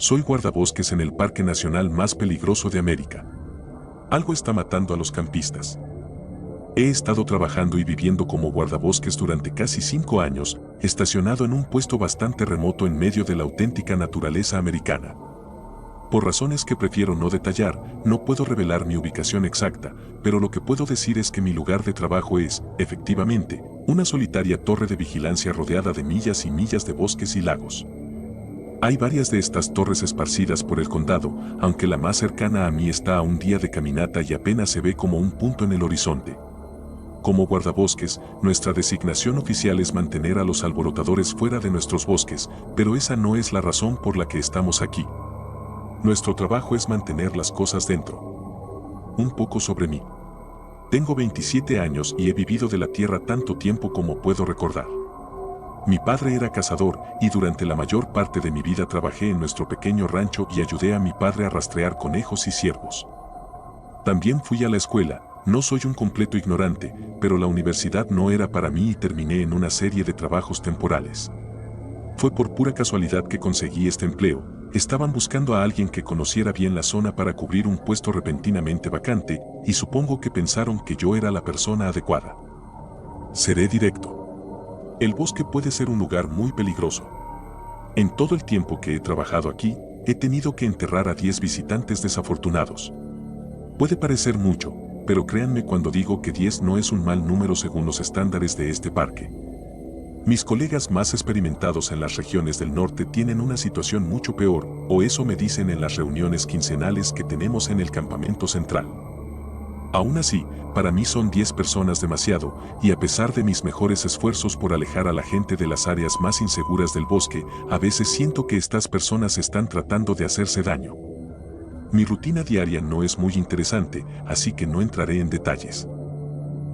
Soy guardabosques en el parque nacional más peligroso de América. Algo está matando a los campistas. He estado trabajando y viviendo como guardabosques durante casi 5 años, estacionado en un puesto bastante remoto en medio de la auténtica naturaleza americana. Por razones que prefiero no detallar, no puedo revelar mi ubicación exacta, pero lo que puedo decir es que mi lugar de trabajo es, efectivamente, una solitaria torre de vigilancia rodeada de millas y millas de bosques y lagos. Hay varias de estas torres esparcidas por el condado, aunque la más cercana a mí está a un día de caminata y apenas se ve como un punto en el horizonte. Como guardabosques, nuestra designación oficial es mantener a los alborotadores fuera de nuestros bosques, pero esa no es la razón por la que estamos aquí. Nuestro trabajo es mantener las cosas dentro. Un poco sobre mí. Tengo 27 años y he vivido de la tierra tanto tiempo como puedo recordar. Mi padre era cazador y durante la mayor parte de mi vida trabajé en nuestro pequeño rancho y ayudé a mi padre a rastrear conejos y ciervos. También fui a la escuela, no soy un completo ignorante, pero la universidad no era para mí y terminé en una serie de trabajos temporales. Fue por pura casualidad que conseguí este empleo. Estaban buscando a alguien que conociera bien la zona para cubrir un puesto repentinamente vacante, y supongo que pensaron que yo era la persona adecuada. Seré directo. El bosque puede ser un lugar muy peligroso. En todo el tiempo que he trabajado aquí, he tenido que enterrar a 10 visitantes desafortunados. Puede parecer mucho, pero créanme cuando digo que 10 no es un mal número según los estándares de este parque. Mis colegas más experimentados en las regiones del norte tienen una situación mucho peor, o eso me dicen en las reuniones quincenales que tenemos en el campamento central. Aún así, para mí son 10 personas demasiado, y a pesar de mis mejores esfuerzos por alejar a la gente de las áreas más inseguras del bosque, a veces siento que estas personas están tratando de hacerse daño. Mi rutina diaria no es muy interesante, así que no entraré en detalles.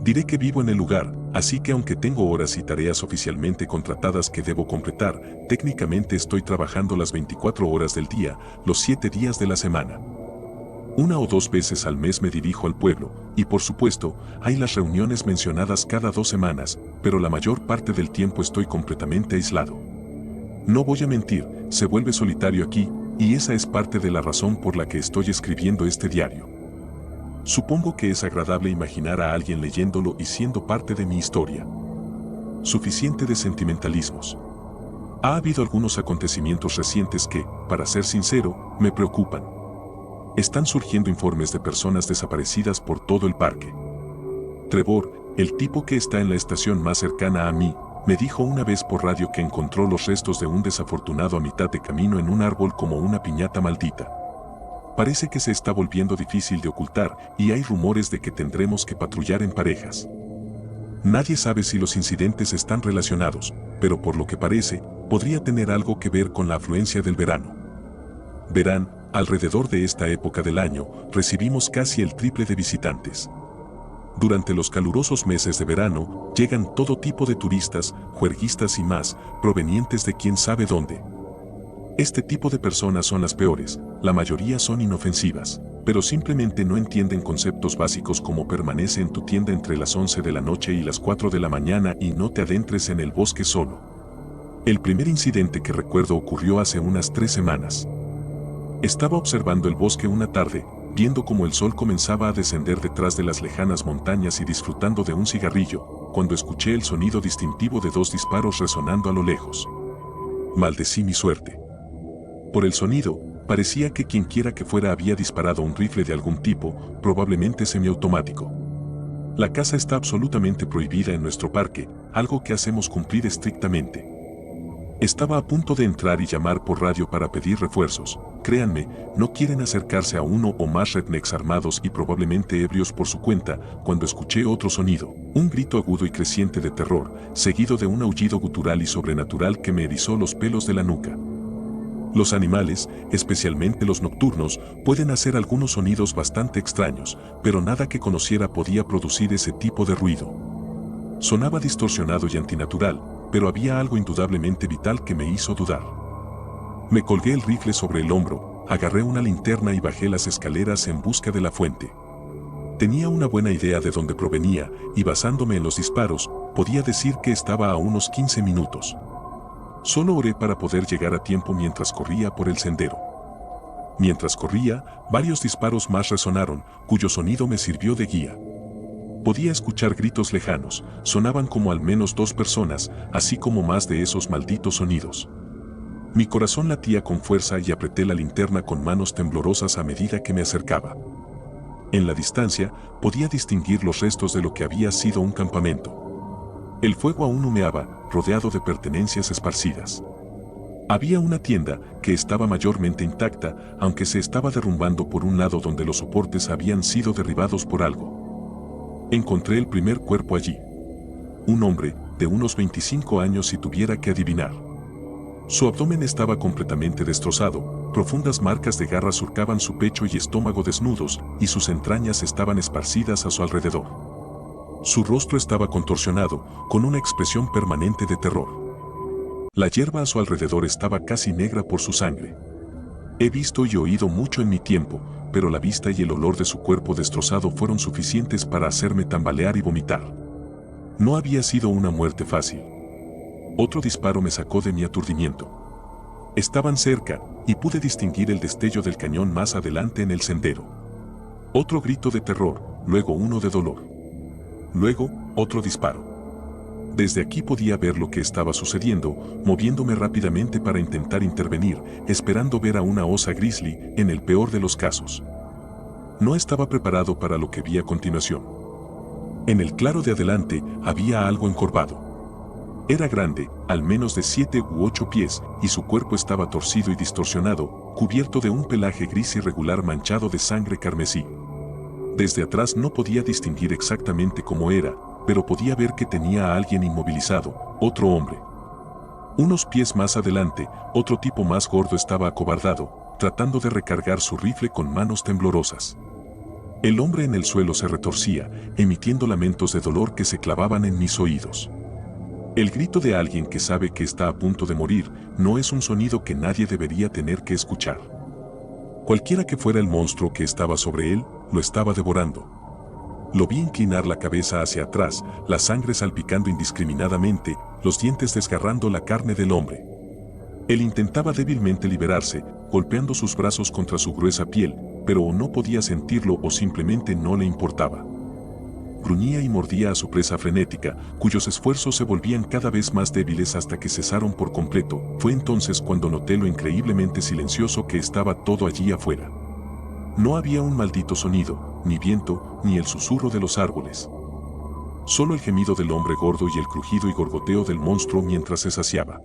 Diré que vivo en el lugar, así que aunque tengo horas y tareas oficialmente contratadas que debo completar, técnicamente estoy trabajando las 24 horas del día, los 7 días de la semana. 1 o 2 veces al mes me dirijo al pueblo, y por supuesto, hay las reuniones mencionadas cada 2 semanas, pero la mayor parte del tiempo estoy completamente aislado. No voy a mentir, se vuelve solitario aquí, y esa es parte de la razón por la que estoy escribiendo este diario. Supongo que es agradable imaginar a alguien leyéndolo y siendo parte de mi historia. Suficiente de sentimentalismos. Ha habido algunos acontecimientos recientes que, para ser sincero, me preocupan. Están surgiendo informes de personas desaparecidas por todo el parque. Trevor, el tipo que está en la estación más cercana a mí, me dijo una vez por radio que encontró los restos de un desafortunado a mitad de camino en un árbol como una piñata maldita. Parece que se está volviendo difícil de ocultar y hay rumores de que tendremos que patrullar en parejas. Nadie sabe si los incidentes están relacionados, pero por lo que parece, podría tener algo que ver con la afluencia del verano. Verán, alrededor de esta época del año, recibimos casi el triple de visitantes. Durante los calurosos meses de verano, llegan todo tipo de turistas, juerguistas y más, provenientes de quién sabe dónde. Este tipo de personas son las peores, la mayoría son inofensivas, pero simplemente no entienden conceptos básicos como permanece en tu tienda entre las 11 de la noche y las 4 de la mañana y no te adentres en el bosque solo. El primer incidente que recuerdo ocurrió hace unas 3 semanas. Estaba observando el bosque una tarde, viendo cómo el sol comenzaba a descender detrás de las lejanas montañas y disfrutando de un cigarrillo, cuando escuché el sonido distintivo de 2 disparos resonando a lo lejos. Maldecí mi suerte. Por el sonido, parecía que quienquiera que fuera había disparado un rifle de algún tipo, probablemente semiautomático. La caza está absolutamente prohibida en nuestro parque, algo que hacemos cumplir estrictamente. Estaba a punto de entrar y llamar por radio para pedir refuerzos. Créanme, no quieren acercarse a uno o más rednecks armados y probablemente ebrios por su cuenta, cuando escuché otro sonido, un grito agudo y creciente de terror, seguido de un aullido gutural y sobrenatural que me erizó los pelos de la nuca. Los animales, especialmente los nocturnos, pueden hacer algunos sonidos bastante extraños, pero nada que conociera podía producir ese tipo de ruido. Sonaba distorsionado y antinatural, pero había algo indudablemente vital que me hizo dudar. Me colgué el rifle sobre el hombro, agarré una linterna y bajé las escaleras en busca de la fuente. Tenía una buena idea de dónde provenía, y basándome en los disparos, podía decir que estaba a unos 15 minutos. Solo oré para poder llegar a tiempo mientras corría por el sendero. Mientras corría, varios disparos más resonaron, cuyo sonido me sirvió de guía. Podía escuchar gritos lejanos, sonaban como al menos 2 personas, así como más de esos malditos sonidos. Mi corazón latía con fuerza y apreté la linterna con manos temblorosas a medida que me acercaba. En la distancia, podía distinguir los restos de lo que había sido un campamento. El fuego aún humeaba, rodeado de pertenencias esparcidas. Había una tienda que estaba mayormente intacta, aunque se estaba derrumbando por un lado donde los soportes habían sido derribados por algo. Encontré el primer cuerpo allí. Un hombre, de unos 25 años si tuviera que adivinar. Su abdomen estaba completamente destrozado, profundas marcas de garras surcaban su pecho y estómago desnudos, y sus entrañas estaban esparcidas a su alrededor. Su rostro estaba contorsionado, con una expresión permanente de terror. La hierba a su alrededor estaba casi negra por su sangre. He visto y oído mucho en mi tiempo, pero la vista y el olor de su cuerpo destrozado fueron suficientes para hacerme tambalear y vomitar. No había sido una muerte fácil. Otro disparo me sacó de mi aturdimiento. Estaban cerca, y pude distinguir el destello del cañón más adelante en el sendero. Otro grito de terror, luego uno de dolor. Luego, otro disparo. Desde aquí podía ver lo que estaba sucediendo, moviéndome rápidamente para intentar intervenir, esperando ver a una osa grizzly, en el peor de los casos. No estaba preparado para lo que vi a continuación. En el claro de adelante, había algo encorvado. Era grande, al menos de 7 u 8 pies, y su cuerpo estaba torcido y distorsionado, cubierto de un pelaje gris irregular manchado de sangre carmesí. Desde atrás no podía distinguir exactamente cómo era, pero podía ver que tenía a alguien inmovilizado, otro hombre. Unos pies más adelante, otro tipo más gordo estaba acobardado, tratando de recargar su rifle con manos temblorosas. El hombre en el suelo se retorcía, emitiendo lamentos de dolor que se clavaban en mis oídos. El grito de alguien que sabe que está a punto de morir no es un sonido que nadie debería tener que escuchar. Cualquiera que fuera el monstruo que estaba sobre él, lo estaba devorando. Lo vi inclinar la cabeza hacia atrás, la sangre salpicando indiscriminadamente, los dientes desgarrando la carne del hombre. Él intentaba débilmente liberarse, golpeando sus brazos contra su gruesa piel, pero o no podía sentirlo o simplemente no le importaba. Gruñía y mordía a su presa frenética, cuyos esfuerzos se volvían cada vez más débiles hasta que cesaron por completo. Fue entonces cuando noté lo increíblemente silencioso que estaba todo allí afuera. No había un maldito sonido, ni viento, ni el susurro de los árboles. Solo el gemido del hombre gordo y el crujido y gorgoteo del monstruo mientras se saciaba.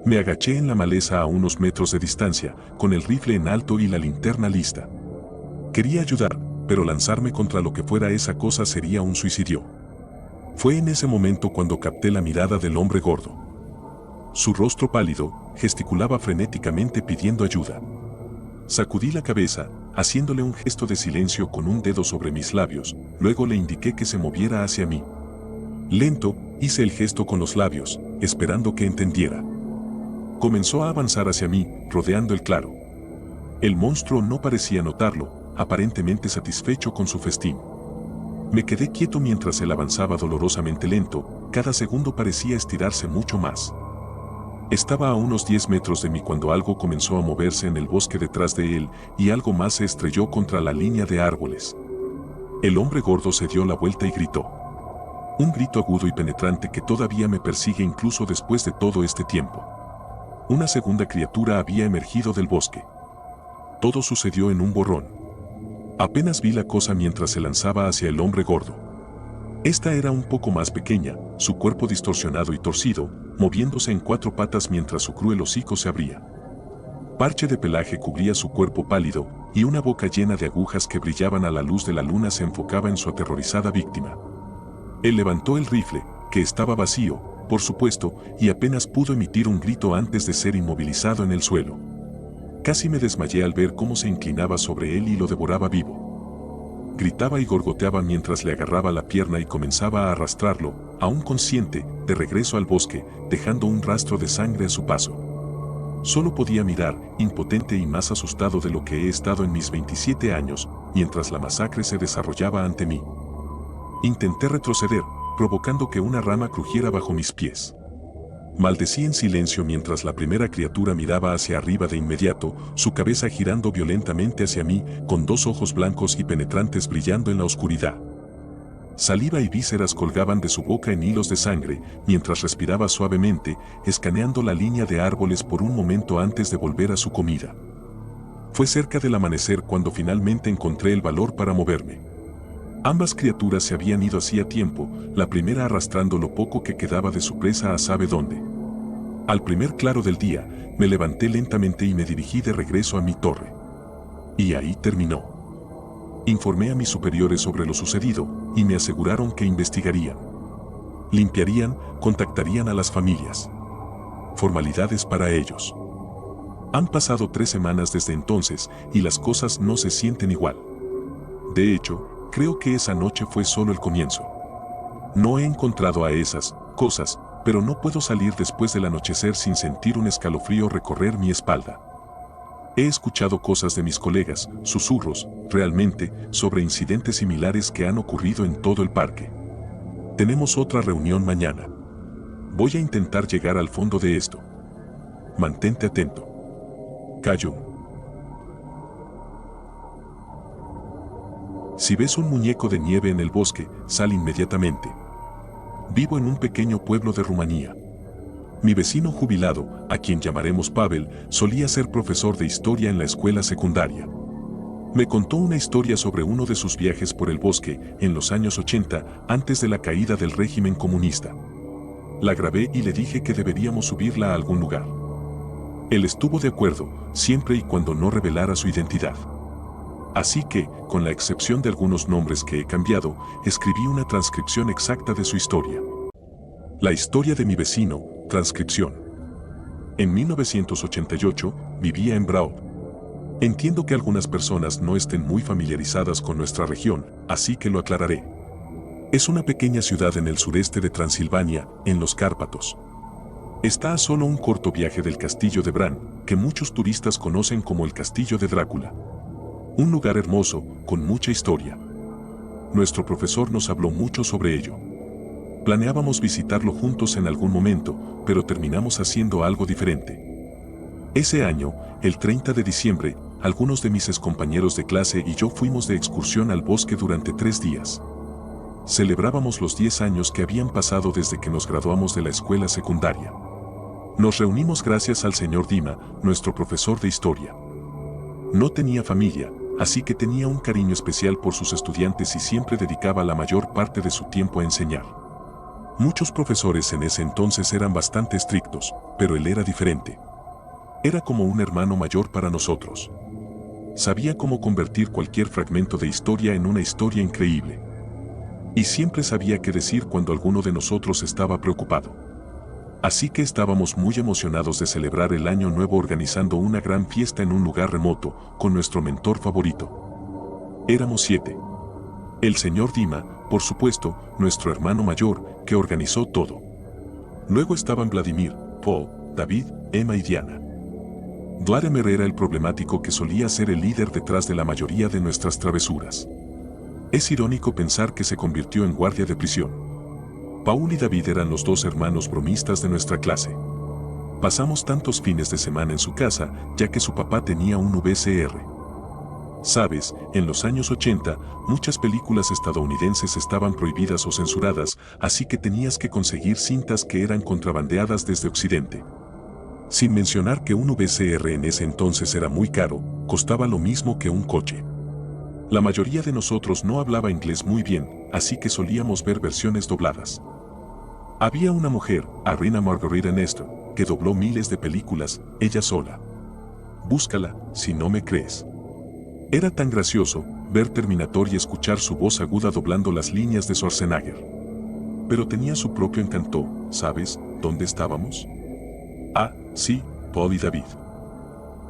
Me agaché en la maleza a unos metros de distancia, con el rifle en alto y la linterna lista. Quería ayudar, pero lanzarme contra lo que fuera esa cosa sería un suicidio. Fue en ese momento cuando capté la mirada del hombre gordo. Su rostro pálido, gesticulaba frenéticamente pidiendo ayuda. Sacudí la cabeza, haciéndole un gesto de silencio con un dedo sobre mis labios, luego le indiqué que se moviera hacia mí. Lento, hice el gesto con los labios, esperando que entendiera. Comenzó a avanzar hacia mí, rodeando el claro. El monstruo no parecía notarlo, aparentemente satisfecho con su festín. Me quedé quieto mientras él avanzaba dolorosamente lento, cada segundo parecía estirarse mucho más. Estaba a unos 10 metros de mí cuando algo comenzó a moverse en el bosque detrás de él, y algo más se estrelló contra la línea de árboles. El hombre gordo se dio la vuelta y gritó. Un grito agudo y penetrante que todavía me persigue incluso después de todo este tiempo. Una segunda criatura había emergido del bosque. Todo sucedió en un borrón. Apenas vi la cosa mientras se lanzaba hacia el hombre gordo. Esta era un poco más pequeña, su cuerpo distorsionado y torcido, moviéndose en 4 patas mientras su cruel hocico se abría. Parche de pelaje cubría su cuerpo pálido, y una boca llena de agujas que brillaban a la luz de la luna se enfocaba en su aterrorizada víctima. Él levantó el rifle, que estaba vacío, por supuesto, y apenas pudo emitir un grito antes de ser inmovilizado en el suelo. Casi me desmayé al ver cómo se inclinaba sobre él y lo devoraba vivo. Gritaba y gorgoteaba mientras le agarraba la pierna y comenzaba a arrastrarlo, aún consciente, de regreso al bosque, dejando un rastro de sangre a su paso. Solo podía mirar, impotente y más asustado de lo que he estado en mis 27 años, mientras la masacre se desarrollaba ante mí. Intenté retroceder, provocando que una rama crujiera bajo mis pies. Maldecí en silencio mientras la primera criatura miraba hacia arriba de inmediato, su cabeza girando violentamente hacia mí, con dos ojos blancos y penetrantes brillando en la oscuridad. Saliva y vísceras colgaban de su boca en hilos de sangre, mientras respiraba suavemente, escaneando la línea de árboles por un momento antes de volver a su comida. Fue cerca del amanecer cuando finalmente encontré el valor para moverme. Ambas criaturas se habían ido hacía tiempo, la primera arrastrando lo poco que quedaba de su presa a sabe dónde. Al primer claro del día, me levanté lentamente y me dirigí de regreso a mi torre. Y ahí terminó. Informé a mis superiores sobre lo sucedido y me aseguraron que investigarían. Limpiarían, contactarían a las familias. Formalidades para ellos. Han pasado 3 semanas desde entonces y las cosas no se sienten igual. De hecho, creo que esa noche fue solo el comienzo. No he encontrado a esas cosas, pero no puedo salir después del anochecer sin sentir un escalofrío recorrer mi espalda. He escuchado cosas de mis colegas, susurros, realmente, sobre incidentes similares que han ocurrido en todo el parque. Tenemos otra reunión mañana. Voy a intentar llegar al fondo de esto. Mantente atento. Cayum. Si ves un muñeco de nieve en el bosque, sal inmediatamente. Vivo en un pequeño pueblo de Rumanía. Mi vecino jubilado, a quien llamaremos Pavel, solía ser profesor de historia en la escuela secundaria. Me contó una historia sobre uno de sus viajes por el bosque en los años 80, antes de la caída del régimen comunista. La grabé y le dije que deberíamos subirla a algún lugar. Él estuvo de acuerdo, siempre y cuando no revelara su identidad. Así que, con la excepción de algunos nombres que he cambiado, escribí una transcripción exacta de su historia. La historia de mi vecino, transcripción. En 1988, vivía en Braud. Entiendo que algunas personas no estén muy familiarizadas con nuestra región, así que lo aclararé. Es una pequeña ciudad en el sureste de Transilvania, en los Cárpatos. Está a solo un corto viaje del castillo de Bran, que muchos turistas conocen como el castillo de Drácula. Un lugar hermoso, con mucha historia. Nuestro profesor nos habló mucho sobre ello. Planeábamos visitarlo juntos en algún momento, pero terminamos haciendo algo diferente. Ese año, el 30 de diciembre, algunos de mis excompañeros de clase y yo fuimos de excursión al bosque durante 3 días. Celebrábamos los 10 años que habían pasado desde que nos graduamos de la escuela secundaria. Nos reunimos gracias al señor Dima, nuestro profesor de historia. No tenía familia, así que tenía un cariño especial por sus estudiantes y siempre dedicaba la mayor parte de su tiempo a enseñar. Muchos profesores en ese entonces eran bastante estrictos, pero él era diferente. Era como un hermano mayor para nosotros. Sabía cómo convertir cualquier fragmento de historia en una historia increíble. Y siempre sabía qué decir cuando alguno de nosotros estaba preocupado. Así que estábamos muy emocionados de celebrar el año nuevo organizando una gran fiesta en un lugar remoto, con nuestro mentor favorito. Éramos 7. El señor Dima, por supuesto, nuestro hermano mayor, que organizó todo. Luego estaban Vladimir, Paul, David, Emma y Diana. Vladimir era el problemático que solía ser el líder detrás de la mayoría de nuestras travesuras. Es irónico pensar que se convirtió en guardia de prisión. Paul y David eran los 2 hermanos bromistas de nuestra clase. Pasamos tantos fines de semana en su casa, ya que su papá tenía un VCR. Sabes, en los años 80, muchas películas estadounidenses estaban prohibidas o censuradas, así que tenías que conseguir cintas que eran contrabandeadas desde Occidente. Sin mencionar que un VCR en ese entonces era muy caro, costaba lo mismo que un coche. La mayoría de nosotros no hablaba inglés muy bien, así que solíamos ver versiones dobladas. Había una mujer, Arina Margarita Nestor, que dobló miles de películas, ella sola. Búscala, si no me crees. Era tan gracioso ver Terminator y escuchar su voz aguda doblando las líneas de Schwarzenegger. Pero tenía su propio encanto, ¿sabes dónde estábamos? Ah, sí, Paul y David.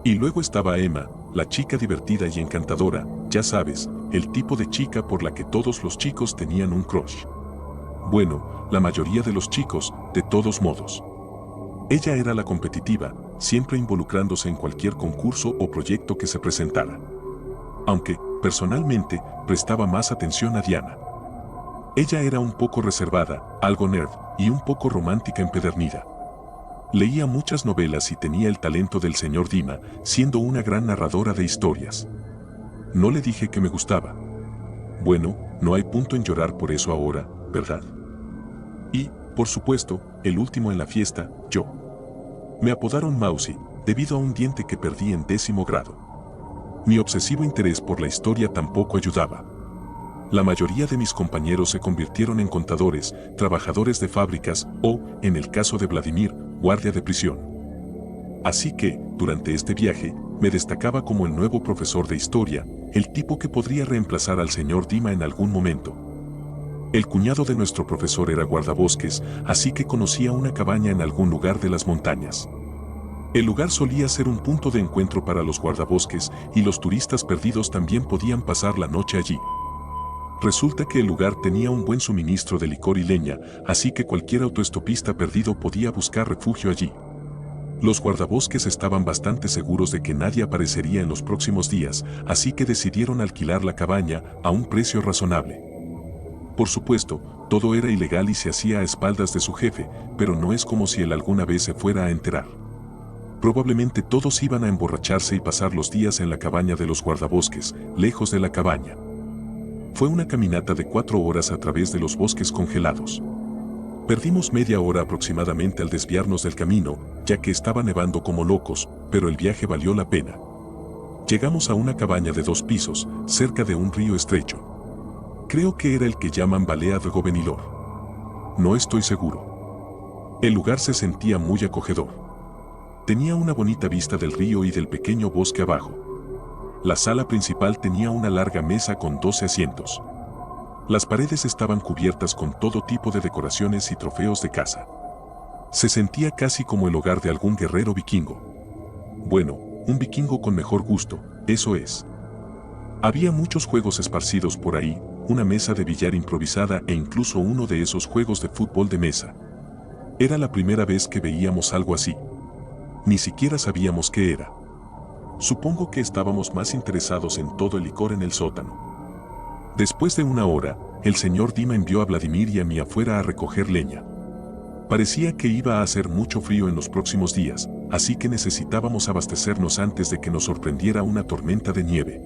Y luego estaba Emma, la chica divertida y encantadora, ya sabes, el tipo de chica por la que todos los chicos tenían un crush. Bueno, la mayoría de los chicos, de todos modos. Ella era la competitiva, siempre involucrándose en cualquier concurso o proyecto que se presentara. Aunque, personalmente, prestaba más atención a Diana. Ella era un poco reservada, algo nerd, y un poco romántica empedernida. Leía muchas novelas y tenía el talento del señor Dima, siendo una gran narradora de historias. No le dije que me gustaba. Bueno, no hay punto en llorar por eso ahora, ¿verdad? Y, por supuesto, el último en la fiesta, yo. Me apodaron Mousy, debido a un diente que perdí en 10º grado. Mi obsesivo interés por la historia tampoco ayudaba. La mayoría de mis compañeros se convirtieron en contadores, trabajadores de fábricas o, en el caso de Vladimir, guardia de prisión. Así que, durante este viaje, me destacaba como el nuevo profesor de historia, el tipo que podría reemplazar al señor Dima en algún momento. El cuñado de nuestro profesor era guardabosques, así que conocía una cabaña en algún lugar de las montañas. El lugar solía ser un punto de encuentro para los guardabosques y los turistas perdidos también podían pasar la noche allí. Resulta que el lugar tenía un buen suministro de licor y leña, así que cualquier autoestopista perdido podía buscar refugio allí. Los guardabosques estaban bastante seguros de que nadie aparecería en los próximos días, así que decidieron alquilar la cabaña a un precio razonable. Por supuesto, todo era ilegal y se hacía a espaldas de su jefe, pero no es como si él alguna vez se fuera a enterar. Probablemente todos iban a emborracharse y pasar los días en la cabaña de los guardabosques, lejos de la cabaña. Fue una caminata de 4 horas a través de los bosques congelados. Perdimos media hora aproximadamente al desviarnos del camino, ya que estaba nevando como locos, pero el viaje valió la pena. Llegamos a una cabaña de 2 pisos, cerca de un río estrecho. Creo que era el que llaman Balea de Gobenilor. No estoy seguro. El lugar se sentía muy acogedor. Tenía una bonita vista del río y del pequeño bosque abajo. La sala principal tenía una larga mesa con 12 asientos. Las paredes estaban cubiertas con todo tipo de decoraciones y trofeos de caza. Se sentía casi como el hogar de algún guerrero vikingo. Bueno, un vikingo con mejor gusto, eso es. Había muchos juegos esparcidos por ahí, una mesa de billar improvisada e incluso uno de esos juegos de fútbol de mesa. Era la primera vez que veíamos algo así. Ni siquiera sabíamos qué era. Supongo que estábamos más interesados en todo el licor en el sótano. Después de una hora, el señor Dima envió a Vladimir y a mí afuera a recoger leña. Parecía que iba a hacer mucho frío en los próximos días, así que necesitábamos abastecernos antes de que nos sorprendiera una tormenta de nieve.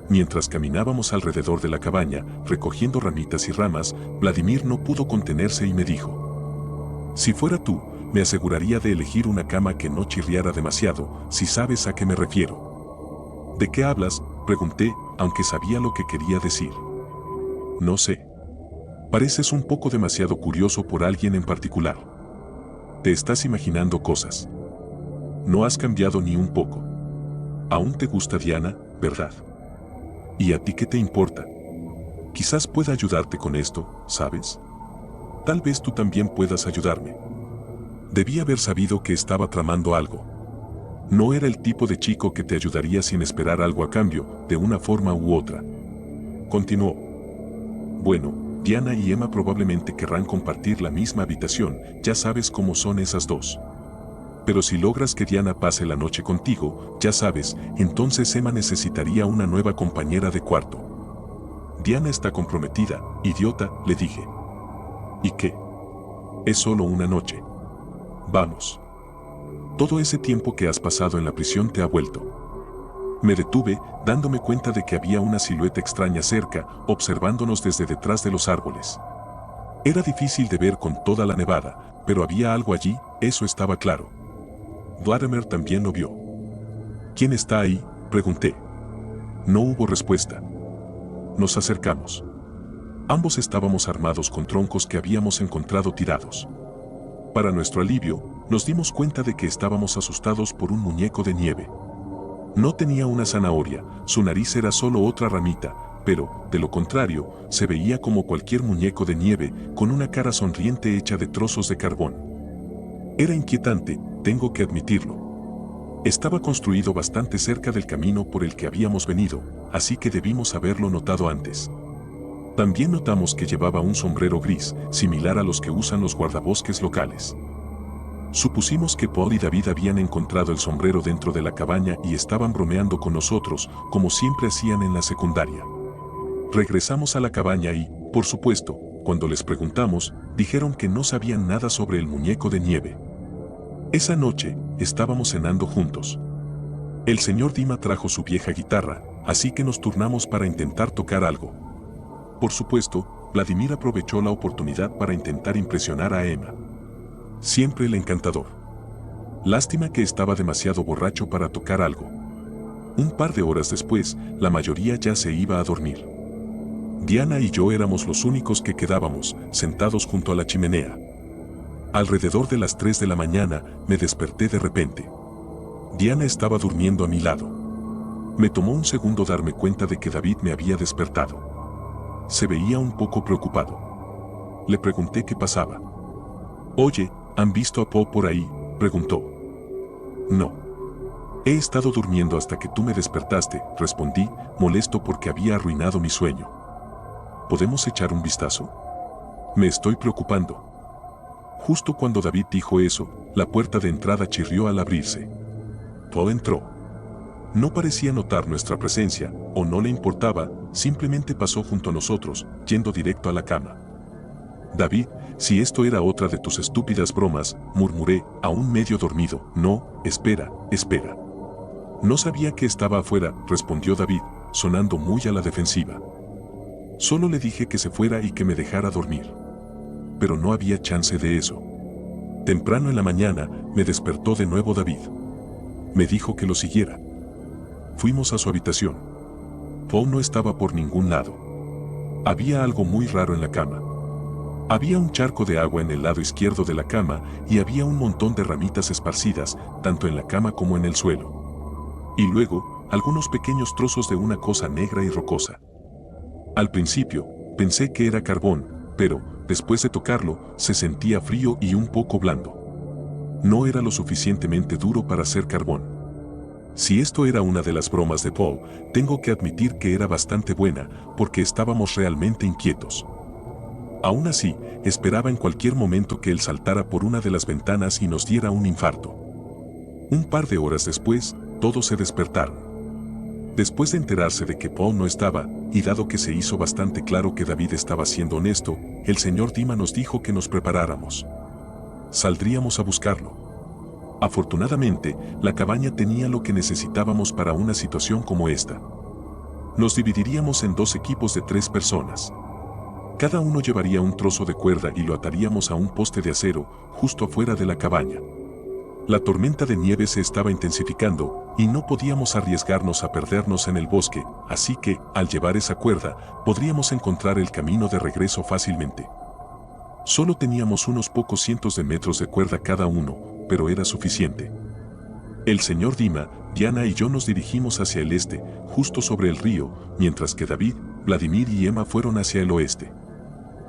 Mientras caminábamos alrededor de la cabaña, recogiendo ramitas y ramas, Vladimir no pudo contenerse y me dijo: si fuera tú, me aseguraría de elegir una cama que no chirriara demasiado, si sabes a qué me refiero. ¿De qué hablas?, pregunté, aunque sabía lo que quería decir. No sé. Pareces un poco demasiado curioso por alguien en particular. Te estás imaginando cosas. No has cambiado ni un poco. Aún te gusta Diana, ¿verdad? ¿Y a ti qué te importa? Quizás pueda ayudarte con esto, ¿sabes? Tal vez tú también puedas ayudarme. Debí haber sabido que estaba tramando algo. No era el tipo de chico que te ayudaría sin esperar algo a cambio, de una forma u otra. Continuó. Bueno, Diana y Emma probablemente querrán compartir la misma habitación, ya sabes cómo son esas dos. Pero si logras que Diana pase la noche contigo, ya sabes, entonces Emma necesitaría una nueva compañera de cuarto. Diana está comprometida, idiota, le dije. ¿Y qué? Es solo una noche. Vamos. Todo ese tiempo que has pasado en la prisión te ha vuelto. Me detuve, dándome cuenta de que había una silueta extraña cerca, observándonos desde detrás de los árboles. Era difícil de ver con toda la nevada, pero había algo allí, eso estaba claro. Vladimir también lo vio. ¿Quién está ahí?, pregunté. No hubo respuesta. Nos acercamos. Ambos estábamos armados con troncos que habíamos encontrado tirados. Para nuestro alivio, nos dimos cuenta de que estábamos asustados por un muñeco de nieve. No tenía una zanahoria, su nariz era solo otra ramita, pero, de lo contrario, se veía como cualquier muñeco de nieve, con una cara sonriente hecha de trozos de carbón. Era inquietante, tengo que admitirlo. Estaba construido bastante cerca del camino por el que habíamos venido, así que debimos haberlo notado antes. También notamos que llevaba un sombrero gris, similar a los que usan los guardabosques locales. Supusimos que Paul y David habían encontrado el sombrero dentro de la cabaña y estaban bromeando con nosotros, como siempre hacían en la secundaria. Regresamos a la cabaña y, por supuesto, cuando les preguntamos, dijeron que no sabían nada sobre el muñeco de nieve. Esa noche, estábamos cenando juntos. El señor Dima trajo su vieja guitarra, así que nos turnamos para intentar tocar algo. Por supuesto, Vladimir aprovechó la oportunidad para intentar impresionar a Emma. Siempre el encantador. Lástima que estaba demasiado borracho para tocar algo. Un par de horas después, la mayoría ya se iba a dormir. Diana y yo éramos los únicos que quedábamos, sentados junto a la chimenea. Alrededor de las 3 de la mañana, me desperté de repente. Diana estaba durmiendo a mi lado. Me tomó un segundo darme cuenta de que David me había despertado. Se veía un poco preocupado. Le pregunté qué pasaba. «Oye, ¿han visto a Poe por ahí?», preguntó. «No. He estado durmiendo hasta que tú me despertaste», respondí, molesto porque había arruinado mi sueño. «¿Podemos echar un vistazo? Me estoy preocupando». Justo cuando David dijo eso, la puerta de entrada chirrió al abrirse. Poe entró. No parecía notar nuestra presencia, o no le importaba, simplemente pasó junto a nosotros, yendo directo a la cama. «David, si esto era otra de tus estúpidas bromas», murmuré, aún medio dormido. «No, espera, espera». «No sabía que estaba afuera», respondió David, sonando muy a la defensiva. «Solo le dije que se fuera y que me dejara dormir». Pero no había chance de eso. Temprano en la mañana, me despertó de nuevo David. Me dijo que lo siguiera. Fuimos a su habitación. Poe no estaba por ningún lado. Había algo muy raro en la cama. Había un charco de agua en el lado izquierdo de la cama y había un montón de ramitas esparcidas, tanto en la cama como en el suelo. Y luego, algunos pequeños trozos de una cosa negra y rocosa. Al principio, pensé que era carbón, pero, después de tocarlo, se sentía frío y un poco blando. No era lo suficientemente duro para ser carbón. Si esto era una de las bromas de Poe, tengo que admitir que era bastante buena, porque estábamos realmente inquietos. Aún así, esperaba en cualquier momento que él saltara por una de las ventanas y nos diera un infarto. Un par de horas después, todos se despertaron. Después de enterarse de que Poe no estaba, y dado que se hizo bastante claro que David estaba siendo honesto, el señor Dima nos dijo que nos preparáramos. Saldríamos a buscarlo. Afortunadamente, la cabaña tenía lo que necesitábamos para una situación como esta. Nos dividiríamos en 2 equipos de 3 personas. Cada uno llevaría un trozo de cuerda y lo ataríamos a un poste de acero, justo afuera de la cabaña. La tormenta de nieve se estaba intensificando, y no podíamos arriesgarnos a perdernos en el bosque, así que, al llevar esa cuerda, podríamos encontrar el camino de regreso fácilmente. Solo teníamos unos pocos cientos de metros de cuerda cada uno, pero era suficiente. El señor Dima, Diana y yo nos dirigimos hacia el este, justo sobre el río, mientras que David, Vladimir y Emma fueron hacia el oeste.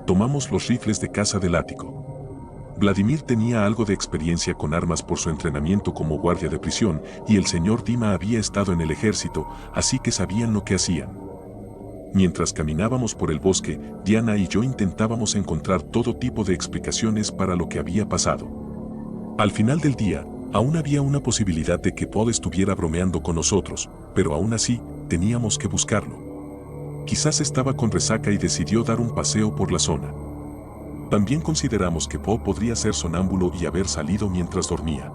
Tomamos los rifles de caza del ático. Vladimir tenía algo de experiencia con armas por su entrenamiento como guardia de prisión, y el señor Dima había estado en el ejército, así que sabían lo que hacían. Mientras caminábamos por el bosque, Diana y yo intentábamos encontrar todo tipo de explicaciones para lo que había pasado. Al final del día, aún había una posibilidad de que Poe estuviera bromeando con nosotros, pero aún así, teníamos que buscarlo. Quizás estaba con resaca y decidió dar un paseo por la zona. También consideramos que Poe podría ser sonámbulo y haber salido mientras dormía.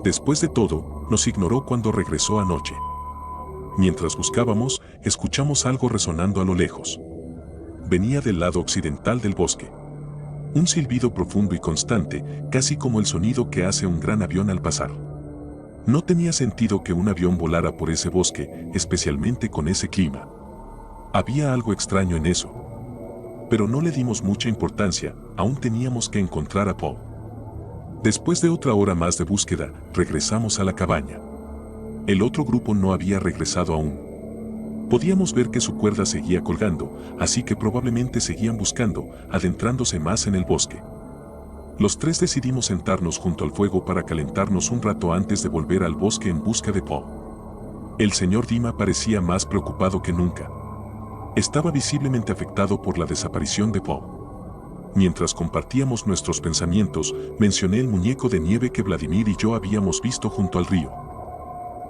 Después de todo, nos ignoró cuando regresó anoche. Mientras buscábamos, escuchamos algo resonando a lo lejos. Venía del lado occidental del bosque. Un silbido profundo y constante, casi como el sonido que hace un gran avión al pasar. No tenía sentido que un avión volara por ese bosque, especialmente con ese clima. Había algo extraño en eso. Pero no le dimos mucha importancia, aún teníamos que encontrar a Poe. Después de otra hora más de búsqueda, regresamos a la cabaña. El otro grupo no había regresado aún. Podíamos ver que su cuerda seguía colgando, así que probablemente seguían buscando, adentrándose más en el bosque. Los 3 decidimos sentarnos junto al fuego para calentarnos un rato antes de volver al bosque en busca de Poe. El señor Dima parecía más preocupado que nunca. Estaba visiblemente afectado por la desaparición de Poe. Mientras compartíamos nuestros pensamientos, mencioné el muñeco de nieve que Vladimir y yo habíamos visto junto al río.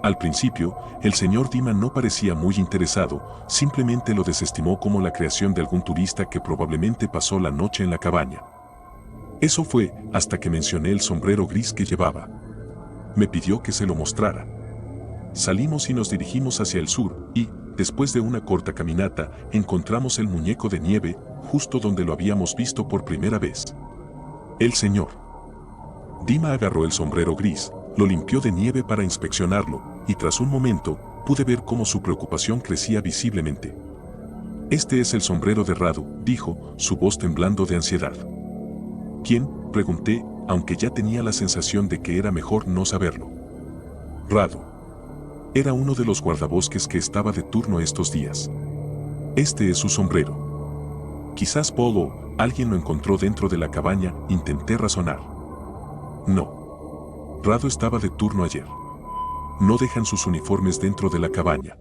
Al principio, el señor Dima no parecía muy interesado, simplemente lo desestimó como la creación de algún turista que probablemente pasó la noche en la cabaña. Eso fue hasta que mencioné el sombrero gris que llevaba. Me pidió que se lo mostrara. Salimos y nos dirigimos hacia el sur y, después de una corta caminata, encontramos el muñeco de nieve justo donde lo habíamos visto por primera vez. El señor Dima agarró el sombrero gris, lo limpió de nieve para inspeccionarlo, y tras un momento, pude ver cómo su preocupación crecía visiblemente. «Este es el sombrero de Radu», dijo, su voz temblando de ansiedad. «¿Quién?», pregunté, aunque ya tenía la sensación de que era mejor no saberlo. «Radu. Era uno de los guardabosques que estaba de turno estos días. Este es su sombrero. Quizás Polo, alguien lo encontró dentro de la cabaña», intenté razonar. «No. Radu estaba de turno ayer. No dejan sus uniformes dentro de la cabaña».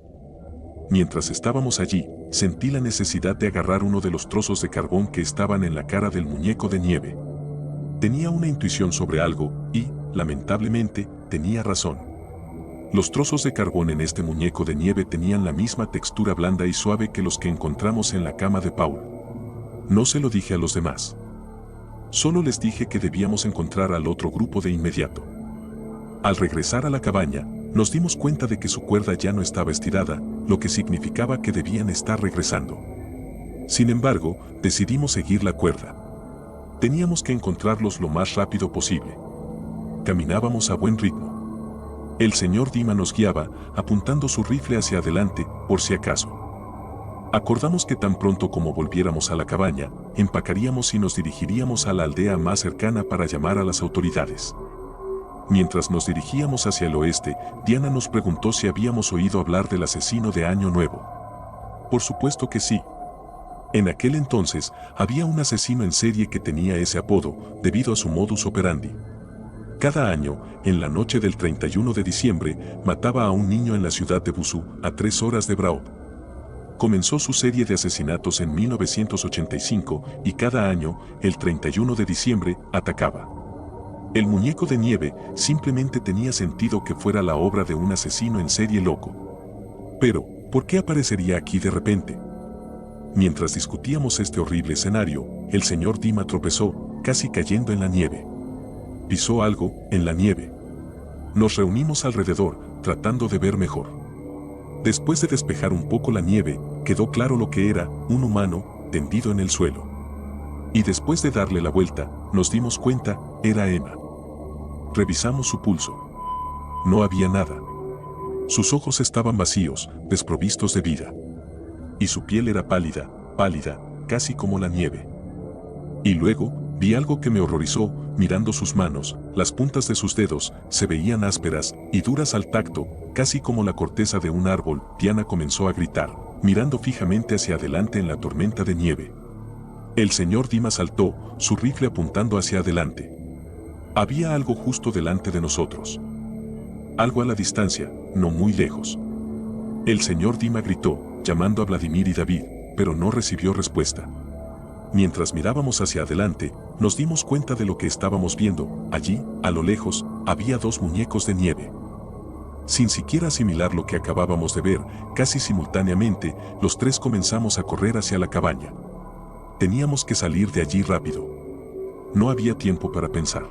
Mientras estábamos allí, sentí la necesidad de agarrar uno de los trozos de carbón que estaban en la cara del muñeco de nieve. Tenía una intuición sobre algo y, lamentablemente, tenía razón. Los trozos de carbón en este muñeco de nieve tenían la misma textura blanda y suave que los que encontramos en la cama de Paul. No se lo dije a los demás. Solo les dije que debíamos encontrar al otro grupo de inmediato. Al regresar a la cabaña, nos dimos cuenta de que su cuerda ya no estaba estirada, lo que significaba que debían estar regresando. Sin embargo, decidimos seguir la cuerda. Teníamos que encontrarlos lo más rápido posible. Caminábamos a buen ritmo. El señor Dima nos guiaba, apuntando su rifle hacia adelante, por si acaso. Acordamos que tan pronto como volviéramos a la cabaña, empacaríamos y nos dirigiríamos a la aldea más cercana para llamar a las autoridades. Mientras nos dirigíamos hacia el oeste, Diana nos preguntó si habíamos oído hablar del asesino de Año Nuevo. Por supuesto que sí. En aquel entonces, había un asesino en serie que tenía ese apodo, debido a su modus operandi. Cada año, en la noche del 31 de diciembre, mataba a un niño en la ciudad de Busú, a 3 horas de Braop. Comenzó su serie de asesinatos en 1985 y cada año, el 31 de diciembre, atacaba. El muñeco de nieve simplemente tenía sentido que fuera la obra de un asesino en serie loco. Pero, ¿por qué aparecería aquí de repente? Mientras discutíamos este horrible escenario, el señor Dima tropezó, casi cayendo en la nieve. Pisó algo en la nieve. Nos reunimos alrededor, tratando de ver mejor. Después de despejar un poco la nieve, quedó claro lo que era, un humano, tendido en el suelo. Y después de darle la vuelta, nos dimos cuenta, era Emma. Revisamos su pulso. No había nada. Sus ojos estaban vacíos, desprovistos de vida. Y su piel era pálida, pálida, casi como la nieve. Y luego, vi algo que me horrorizó, mirando sus manos, las puntas de sus dedos, se veían ásperas y duras al tacto, casi como la corteza de un árbol. Diana comenzó a gritar, mirando fijamente hacia adelante en la tormenta de nieve. El señor Dima saltó, su rifle apuntando hacia adelante. Había algo justo delante de nosotros. Algo a la distancia, no muy lejos. El señor Dima gritó, llamando a Vladimir y David, pero no recibió respuesta. Mientras mirábamos hacia adelante, nos dimos cuenta de lo que estábamos viendo. Allí, a lo lejos, había 2 muñecos de nieve. Sin siquiera asimilar lo que acabábamos de ver, casi simultáneamente, los 3 comenzamos a correr hacia la cabaña. Teníamos que salir de allí rápido. No había tiempo para pensar.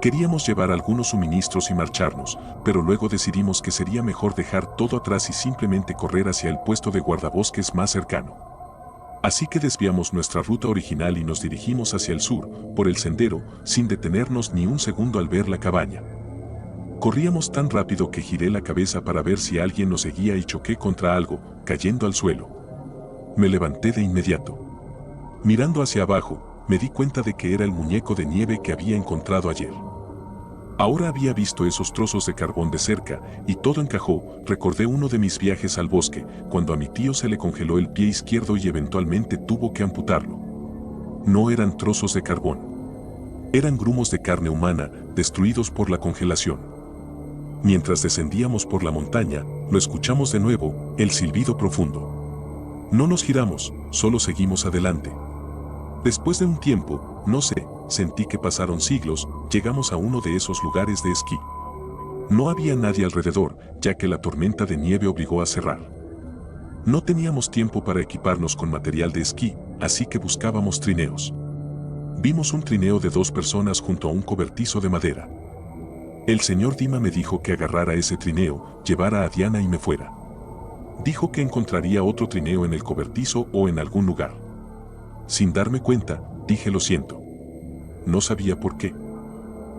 Queríamos llevar algunos suministros y marcharnos, pero luego decidimos que sería mejor dejar todo atrás y simplemente correr hacia el puesto de guardabosques más cercano. Así que desviamos nuestra ruta original y nos dirigimos hacia el sur, por el sendero, sin detenernos ni un segundo al ver la cabaña. Corríamos tan rápido que giré la cabeza para ver si alguien nos seguía y choqué contra algo, cayendo al suelo. Me levanté de inmediato. Mirando hacia abajo, me di cuenta de que era el muñeco de nieve que había encontrado ayer. Ahora había visto esos trozos de carbón de cerca, y todo encajó. Recordé uno de mis viajes al bosque, cuando a mi tío se le congeló el pie izquierdo y eventualmente tuvo que amputarlo. No eran trozos de carbón. Eran grumos de carne humana, destruidos por la congelación. Mientras descendíamos por la montaña, lo escuchamos de nuevo, el silbido profundo. No nos giramos, solo seguimos adelante. Después de un tiempo, no sé, sentí que pasaron siglos, llegamos a uno de esos lugares de esquí. No había nadie alrededor, ya que la tormenta de nieve obligó a cerrar. No teníamos tiempo para equiparnos con material de esquí, así que buscábamos trineos. Vimos un trineo de 2 personas junto a un cobertizo de madera. El señor Dima me dijo que agarrara ese trineo, llevara a Diana y me fuera. Dijo que encontraría otro trineo en el cobertizo o en algún lugar. Sin darme cuenta, dije lo siento. No sabía por qué.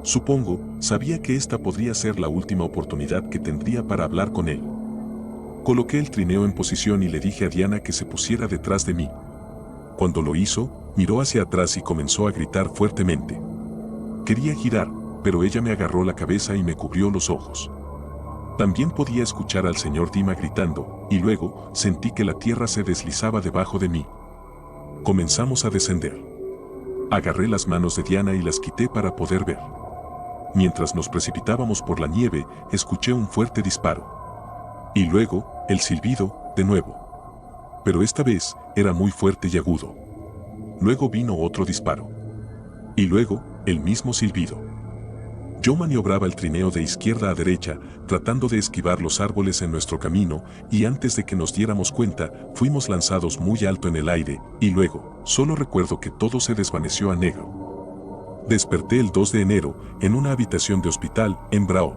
Supongo, sabía que esta podría ser la última oportunidad que tendría para hablar con él. Coloqué el trineo en posición y le dije a Diana que se pusiera detrás de mí. Cuando lo hizo, miró hacia atrás y comenzó a gritar fuertemente. Quería girar, pero ella me agarró la cabeza y me cubrió los ojos. También podía escuchar al señor Dima gritando, y luego sentí que la tierra se deslizaba debajo de mí. Comenzamos a descender. Agarré las manos de Diana y las quité para poder ver. Mientras nos precipitábamos por la nieve, escuché un fuerte disparo. Y luego, el silbido, de nuevo. Pero esta vez, era muy fuerte y agudo. Luego vino otro disparo. Y luego, el mismo silbido. Yo maniobraba el trineo de izquierda a derecha, tratando de esquivar los árboles en nuestro camino, y antes de que nos diéramos cuenta, fuimos lanzados muy alto en el aire, y luego, solo recuerdo que todo se desvaneció a negro. Desperté el 2 de enero, en una habitación de hospital, en Brao.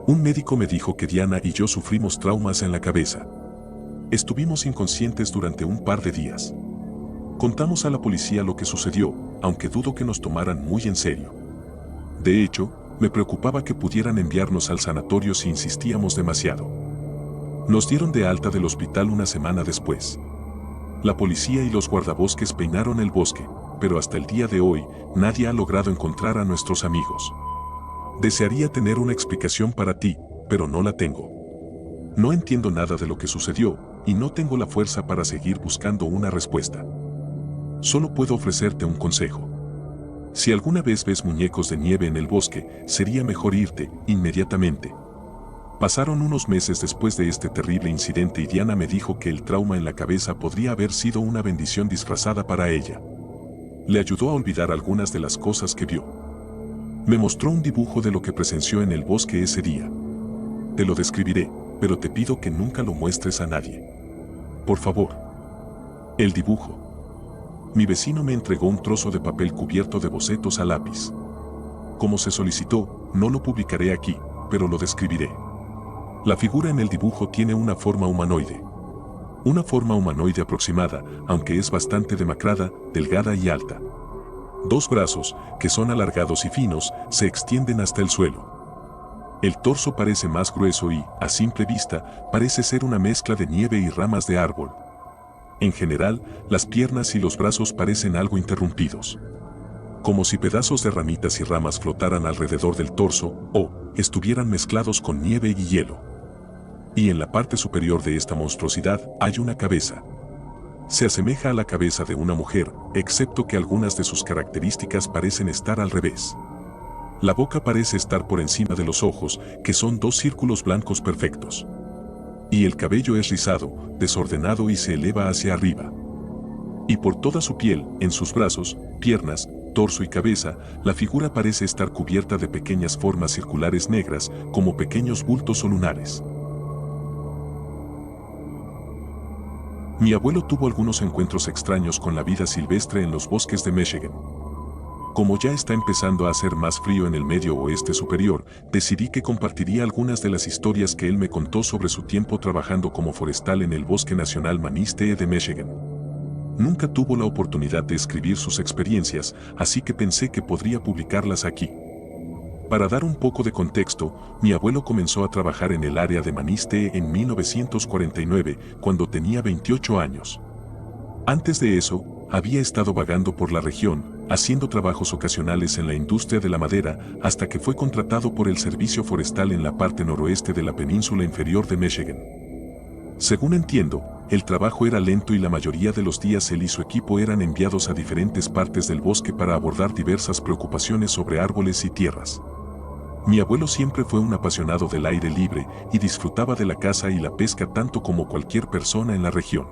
Un médico me dijo que Diana y yo sufrimos traumas en la cabeza. Estuvimos inconscientes durante un par de días. Contamos a la policía lo que sucedió, aunque dudo que nos tomaran muy en serio. De hecho, me preocupaba que pudieran enviarnos al sanatorio si insistíamos demasiado. Nos dieron de alta del hospital una semana después. La policía y los guardabosques peinaron el bosque, pero hasta el día de hoy, nadie ha logrado encontrar a nuestros amigos. Desearía tener una explicación para ti, pero no la tengo. No entiendo nada de lo que sucedió, y no tengo la fuerza para seguir buscando una respuesta. Solo puedo ofrecerte un consejo. Si alguna vez ves muñecos de nieve en el bosque, sería mejor irte, inmediatamente. Pasaron unos meses después de este terrible incidente y Diana me dijo que el trauma en la cabeza podría haber sido una bendición disfrazada para ella. Le ayudó a olvidar algunas de las cosas que vio. Me mostró un dibujo de lo que presenció en el bosque ese día. Te lo describiré, pero te pido que nunca lo muestres a nadie. Por favor. El dibujo. Mi vecino me entregó un trozo de papel cubierto de bocetos a lápiz. Como se solicitó, no lo publicaré aquí, pero lo describiré. La figura en el dibujo tiene una forma humanoide. Una forma humanoide aproximada, aunque es bastante demacrada, delgada y alta. 2 brazos, que son alargados y finos, se extienden hasta el suelo. El torso parece más grueso y, a simple vista, parece ser una mezcla de nieve y ramas de árbol. En general, las piernas y los brazos parecen algo interrumpidos. Como si pedazos de ramitas y ramas flotaran alrededor del torso, o estuvieran mezclados con nieve y hielo. Y en la parte superior de esta monstruosidad hay una cabeza. Se asemeja a la cabeza de una mujer, excepto que algunas de sus características parecen estar al revés. La boca parece estar por encima de los ojos, que son 2 círculos blancos perfectos. Y el cabello es rizado, desordenado y se eleva hacia arriba. Y por toda su piel, en sus brazos, piernas, torso y cabeza, la figura parece estar cubierta de pequeñas formas circulares negras, como pequeños bultos o lunares. Mi abuelo tuvo algunos encuentros extraños con la vida silvestre en los bosques de Michigan. Como ya está empezando a hacer más frío en el medio oeste superior, decidí que compartiría algunas de las historias que él me contó sobre su tiempo trabajando como forestal en el Bosque Nacional Manistee de Michigan. Nunca tuvo la oportunidad de escribir sus experiencias, así que pensé que podría publicarlas aquí. Para dar un poco de contexto, mi abuelo comenzó a trabajar en el área de Manistee en 1949, cuando tenía 28 años. Antes de eso, había estado vagando por la región, haciendo trabajos ocasionales en la industria de la madera, hasta que fue contratado por el Servicio Forestal en la parte noroeste de la península inferior de Michigan. Según entiendo, el trabajo era lento y la mayoría de los días él y su equipo eran enviados a diferentes partes del bosque para abordar diversas preocupaciones sobre árboles y tierras. Mi abuelo siempre fue un apasionado del aire libre y disfrutaba de la caza y la pesca tanto como cualquier persona en la región.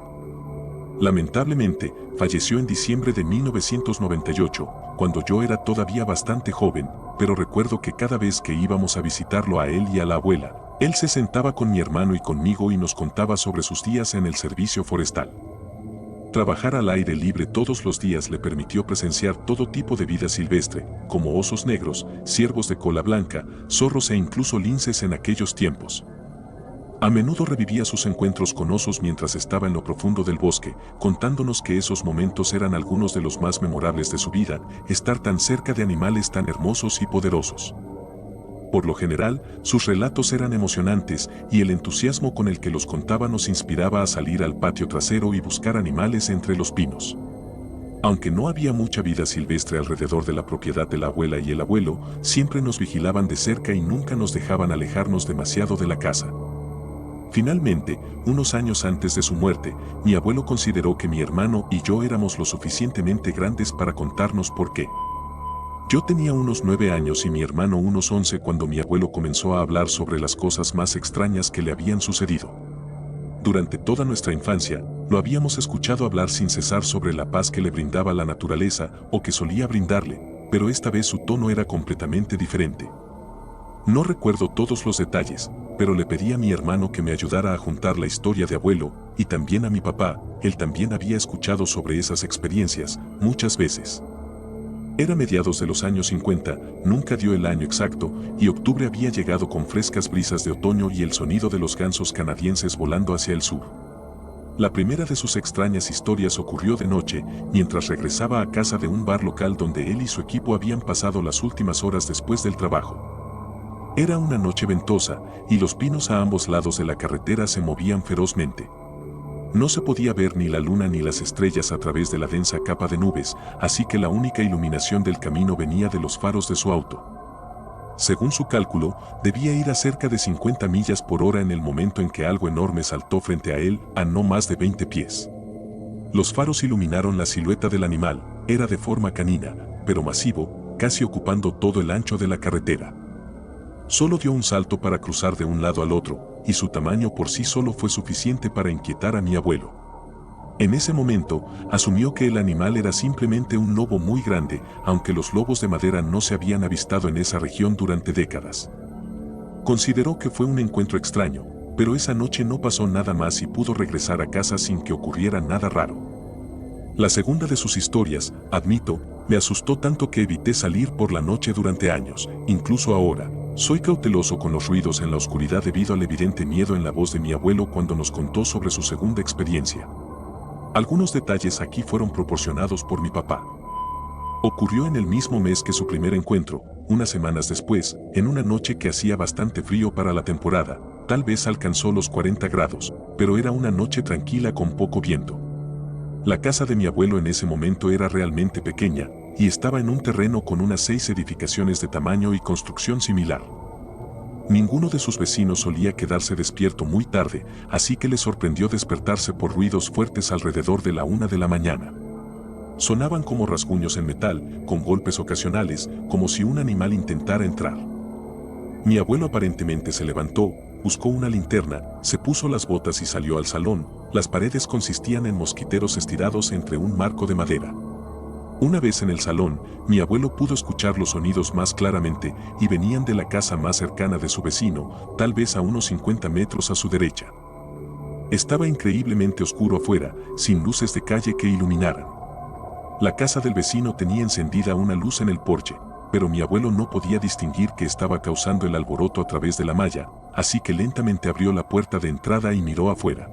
Lamentablemente, falleció en diciembre de 1998, cuando yo era todavía bastante joven, pero recuerdo que cada vez que íbamos a visitarlo a él y a la abuela, él se sentaba con mi hermano y conmigo y nos contaba sobre sus días en el servicio forestal. Trabajar al aire libre todos los días le permitió presenciar todo tipo de vida silvestre, como osos negros, ciervos de cola blanca, zorros e incluso linces en aquellos tiempos. A menudo revivía sus encuentros con osos mientras estaba en lo profundo del bosque, contándonos que esos momentos eran algunos de los más memorables de su vida, estar tan cerca de animales tan hermosos y poderosos. Por lo general, sus relatos eran emocionantes y el entusiasmo con el que los contaba nos inspiraba a salir al patio trasero y buscar animales entre los pinos. Aunque no había mucha vida silvestre alrededor de la propiedad de la abuela y el abuelo, siempre nos vigilaban de cerca y nunca nos dejaban alejarnos demasiado de la casa. Finalmente, unos años antes de su muerte, mi abuelo consideró que mi hermano y yo éramos lo suficientemente grandes para contarnos por qué. Yo tenía unos 9 años y mi hermano unos 11 cuando mi abuelo comenzó a hablar sobre las cosas más extrañas que le habían sucedido. Durante toda nuestra infancia, lo habíamos escuchado hablar sin cesar sobre la paz que le brindaba la naturaleza o que solía brindarle, pero esta vez su tono era completamente diferente. No recuerdo todos los detalles, pero le pedí a mi hermano que me ayudara a juntar la historia de abuelo, y también a mi papá, él también había escuchado sobre esas experiencias, muchas veces. Era mediados de los años 50, nunca dio el año exacto, y octubre había llegado con frescas brisas de otoño y el sonido de los gansos canadienses volando hacia el sur. La primera de sus extrañas historias ocurrió de noche, mientras regresaba a casa de un bar local donde él y su equipo habían pasado las últimas horas después del trabajo. Era una noche ventosa, y los pinos a ambos lados de la carretera se movían ferozmente. No se podía ver ni la luna ni las estrellas a través de la densa capa de nubes, así que la única iluminación del camino venía de los faros de su auto. Según su cálculo, debía ir a cerca de 50 millas por hora en el momento en que algo enorme saltó frente a él, a no más de 20 pies. Los faros iluminaron la silueta del animal, era de forma canina, pero masivo, casi ocupando todo el ancho de la carretera. Solo dio un salto para cruzar de un lado al otro, y su tamaño por sí solo fue suficiente para inquietar a mi abuelo. En ese momento, asumió que el animal era simplemente un lobo muy grande, aunque los lobos de madera no se habían avistado en esa región durante décadas. Consideró que fue un encuentro extraño, pero esa noche no pasó nada más y pudo regresar a casa sin que ocurriera nada raro. La segunda de sus historias, admito, me asustó tanto que evité salir por la noche durante años, incluso ahora. Soy cauteloso con los ruidos en la oscuridad debido al evidente miedo en la voz de mi abuelo cuando nos contó sobre su segunda experiencia. Algunos detalles aquí fueron proporcionados por mi papá. Ocurrió en el mismo mes que su primer encuentro, unas semanas después, en una noche que hacía bastante frío para la temporada, tal vez alcanzó los 40 grados, pero era una noche tranquila con poco viento. La casa de mi abuelo en ese momento era realmente pequeña, y estaba en un terreno con unas 6 edificaciones de tamaño y construcción similar. Ninguno de sus vecinos solía quedarse despierto muy tarde, así que le sorprendió despertarse por ruidos fuertes alrededor de la 1 de la mañana. Sonaban como rasguños en metal, con golpes ocasionales, como si un animal intentara entrar. Mi abuelo aparentemente se levantó, buscó una linterna, se puso las botas y salió al salón. Las paredes consistían en mosquiteros estirados entre un marco de madera. Una vez en el salón, mi abuelo pudo escuchar los sonidos más claramente y venían de la casa más cercana de su vecino, tal vez a unos 50 metros a su derecha. Estaba increíblemente oscuro afuera, sin luces de calle que iluminaran. La casa del vecino tenía encendida una luz en el porche, pero mi abuelo no podía distinguir qué estaba causando el alboroto a través de la malla, así que lentamente abrió la puerta de entrada y miró afuera.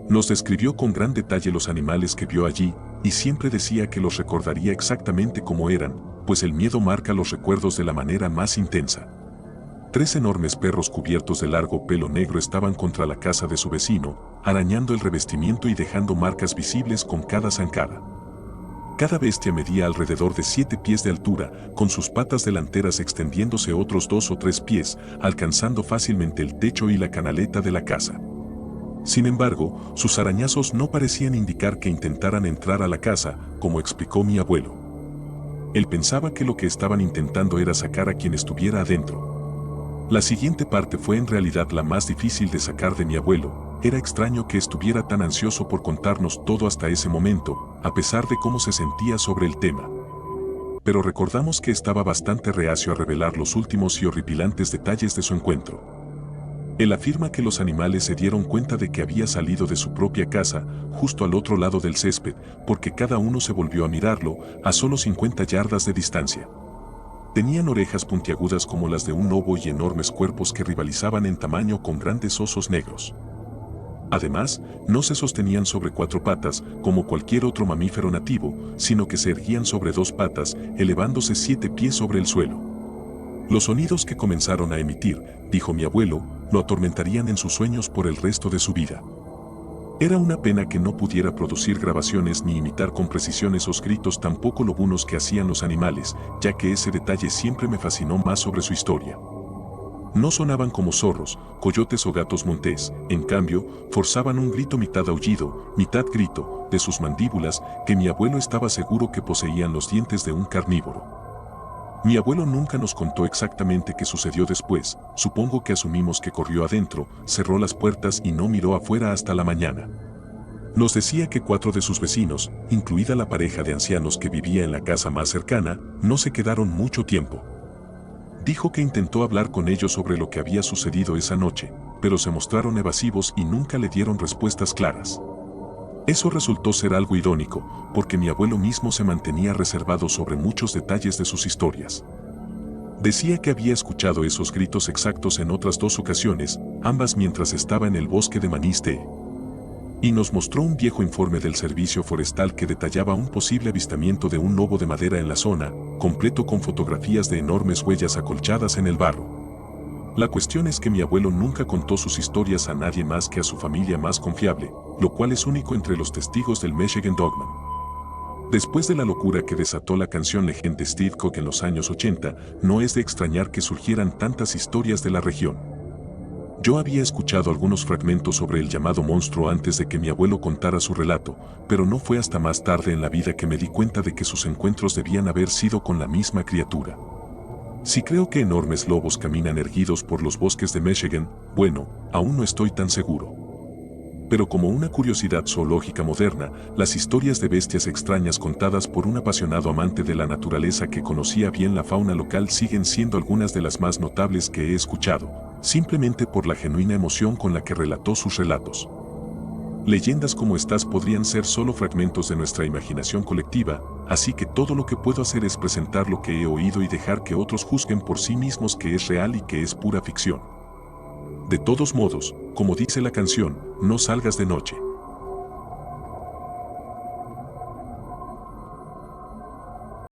Nos describió con gran detalle los animales que vio allí, y siempre decía que los recordaría exactamente como eran, pues el miedo marca los recuerdos de la manera más intensa. 3 enormes perros cubiertos de largo pelo negro estaban contra la casa de su vecino, arañando el revestimiento y dejando marcas visibles con cada zancada. Cada bestia medía alrededor de 7 pies de altura, con sus patas delanteras extendiéndose otros 2 o 3 pies, alcanzando fácilmente el techo y la canaleta de la casa. Sin embargo, sus arañazos no parecían indicar que intentaran entrar a la casa, como explicó mi abuelo. Él pensaba que lo que estaban intentando era sacar a quien estuviera adentro. La siguiente parte fue en realidad la más difícil de sacar de mi abuelo. Era extraño que estuviera tan ansioso por contarnos todo hasta ese momento, a pesar de cómo se sentía sobre el tema. Pero recordamos que estaba bastante reacio a revelar los últimos y horripilantes detalles de su encuentro. Él afirma que los animales se dieron cuenta de que había salido de su propia casa, justo al otro lado del césped, porque cada uno se volvió a mirarlo, a solo 50 yardas de distancia. Tenían orejas puntiagudas como las de un lobo y enormes cuerpos que rivalizaban en tamaño con grandes osos negros. Además, no se sostenían sobre 4 patas, como cualquier otro mamífero nativo, sino que se erguían sobre 2 patas, elevándose 7 pies sobre el suelo. Los sonidos que comenzaron a emitir, dijo mi abuelo, lo atormentarían en sus sueños por el resto de su vida. Era una pena que no pudiera producir grabaciones ni imitar con precisión esos gritos tan poco lobunos que hacían los animales, ya que ese detalle siempre me fascinó más sobre su historia. No sonaban como zorros, coyotes o gatos montés, en cambio, forzaban un grito mitad aullido, mitad grito, de sus mandíbulas, que mi abuelo estaba seguro que poseían los dientes de un carnívoro. Mi abuelo nunca nos contó exactamente qué sucedió después, supongo que asumimos que corrió adentro, cerró las puertas y no miró afuera hasta la mañana. Nos decía que 4 de sus vecinos, incluida la pareja de ancianos que vivía en la casa más cercana, no se quedaron mucho tiempo. Dijo que intentó hablar con ellos sobre lo que había sucedido esa noche, pero se mostraron evasivos y nunca le dieron respuestas claras. Eso resultó ser algo irónico, porque mi abuelo mismo se mantenía reservado sobre muchos detalles de sus historias. Decía que había escuchado esos gritos exactos en otras 2 ocasiones, ambas mientras estaba en el bosque de Maniste. Y nos mostró un viejo informe del servicio forestal que detallaba un posible avistamiento de un lobo de madera en la zona, completo con fotografías de enormes huellas acolchadas en el barro. La cuestión es que mi abuelo nunca contó sus historias a nadie más que a su familia más confiable, lo cual es único entre los testigos del Michigan Dogman. Después de la locura que desató la canción Legend de Steve Cook en los años 80, no es de extrañar que surgieran tantas historias de la región. Yo había escuchado algunos fragmentos sobre el llamado monstruo antes de que mi abuelo contara su relato, pero no fue hasta más tarde en la vida que me di cuenta de que sus encuentros debían haber sido con la misma criatura. Si creo que enormes lobos caminan erguidos por los bosques de Michigan, bueno, aún no estoy tan seguro. Pero como una curiosidad zoológica moderna, las historias de bestias extrañas contadas por un apasionado amante de la naturaleza que conocía bien la fauna local siguen siendo algunas de las más notables que he escuchado, simplemente por la genuina emoción con la que relató sus relatos. Leyendas como estas podrían ser solo fragmentos de nuestra imaginación colectiva, así que todo lo que puedo hacer es presentar lo que he oído y dejar que otros juzguen por sí mismos que es real y que es pura ficción. De todos modos, como dice la canción, no salgas de noche.